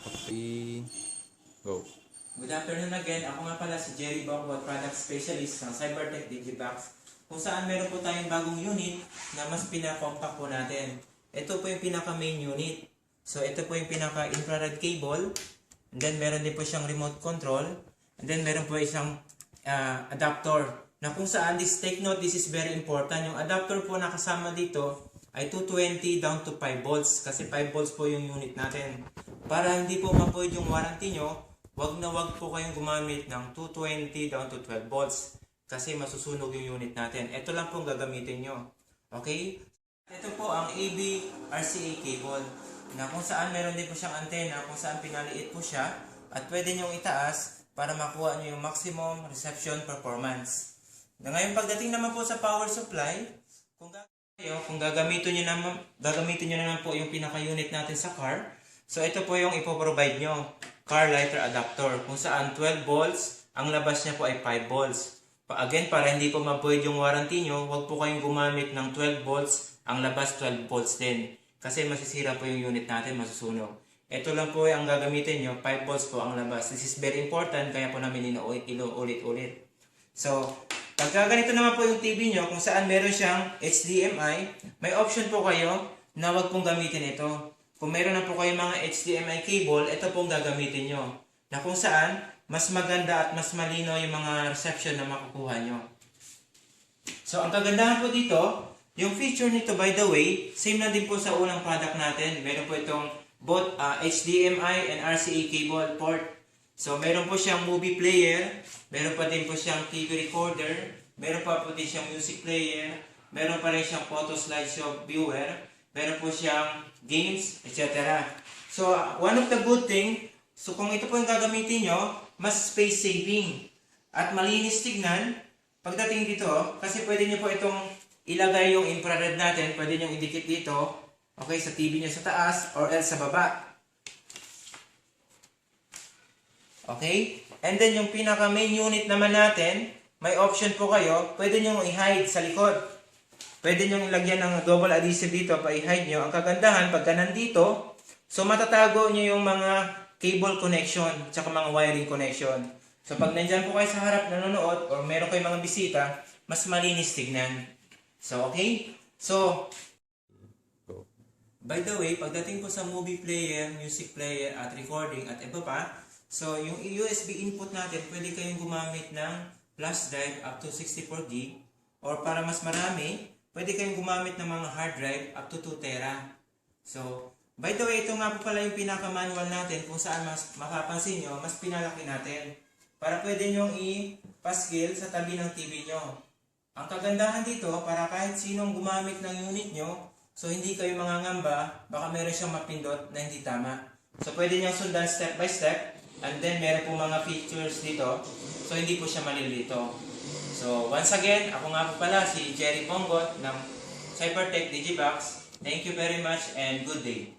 Okay. Go. Good afternoon again. Ako nga pala si Jerry Bonggot, Product Specialist ng Cybertech Digibox, kung saan meron po tayong bagong unit na mas pinaka-compact po natin. Ito po yung pinaka-main unit. So, ito po yung pinaka-infrared cable. And then, meron din po siyang remote control. And then, meron po isang adapter na kung saan, take note, this is very important. Yung adapter po na kasama dito ay 220 down to 5 volts kasi 5 volts po yung unit natin. Para hindi po ma-void yung warranty nyo, wag na wag po kayong gumamit ng 220 down to 12 volts kasi masusunog yung unit natin. Ito lang pong gagamitin nyo. Okay? Ito po ang AB RCA cable na kung saan meron din po siyang antena kung saan pinaliit po siya at pwede nyong itaas para makuha nyo yung maximum reception performance. Na ngayon pagdating naman po sa power supply, kung gagamitin nyo naman po yung pinaka-unit natin sa car, so ito po yung ipoprovide nyo, car lighter adapter, kung saan 12 volts, ang labas niya po ay 5 volts. Again, para hindi po ma-void yung warranty nyo, huwag po kayong gumamit ng 12 volts, ang labas 12 volts din. Kasi masisira po yung unit natin, masusunog. Ito lang po ang gagamitin nyo, 5 volts po ang labas. This is very important, kaya po namin inuulit-ulit. So, pagka ganito naman po yung TV nyo, kung saan meron siyang HDMI, may option po kayo na wag pong gamitin ito. Kung meron na po kayong mga HDMI cable, ito pong gagamitin nyo. Na kung saan, mas maganda at mas malinaw yung mga reception na makukuha nyo. So, ang kagandahan po dito, yung feature nito by the way, same na din po sa unang product natin. Meron po itong both HDMI and RCA cable port. So, meron po siyang movie player, meron pa din po siyang TV recorder, meron pa po din siyang music player, meron pa rin siyang photo slideshow viewer, meron po siyang games, etc. So, one of the good thing, so kung ito po yung gagamitin nyo, mas space saving at malinis tignan pagdating dito, kasi pwede nyo po itong ilagay yung infrared natin, pwede nyo idikit dito, okay, sa TV nyo sa taas or else sa baba. Okay? And then yung pinaka main unit naman natin, may option po kayo, pwede nyo i-hide sa likod. Pwede nyo ilagyan ng double adhesive dito pa i-hide nyo. Ang kagandahan, pagka nandito, so matatago nyo yung mga cable connection, tsaka mga wiring connection. So pag nandyan po kayo sa harap nanonood, or meron kayong mga bisita, mas malinis tignan. So okay? So, by the way, pagdating po sa movie player, music player, at recording, at iba pa, so, yung USB input natin, pwede kayong gumamit ng flash drive up to 64GB. Or para mas marami, pwede kayong gumamit ng mga hard drive up to 2 tera. So, by the way, ito nga po pala yung pinaka-manual natin kung saan mas mapapansin nyo, mas pinalaki natin. Para pwede nyong i-paskil sa tabi ng TV nyo. Ang kagandahan dito, para kahit sinong gumamit ng unit nyo, so hindi kayo mangangamba, baka meron siyang mapindot na hindi tama. So, pwede nyo sundan step by step. And then, meron po mga features dito. So, hindi po siya malilito. So, once again, ako nga po pala si Jerry Bonggot ng Cybertech Digibox. Thank you very much and good day.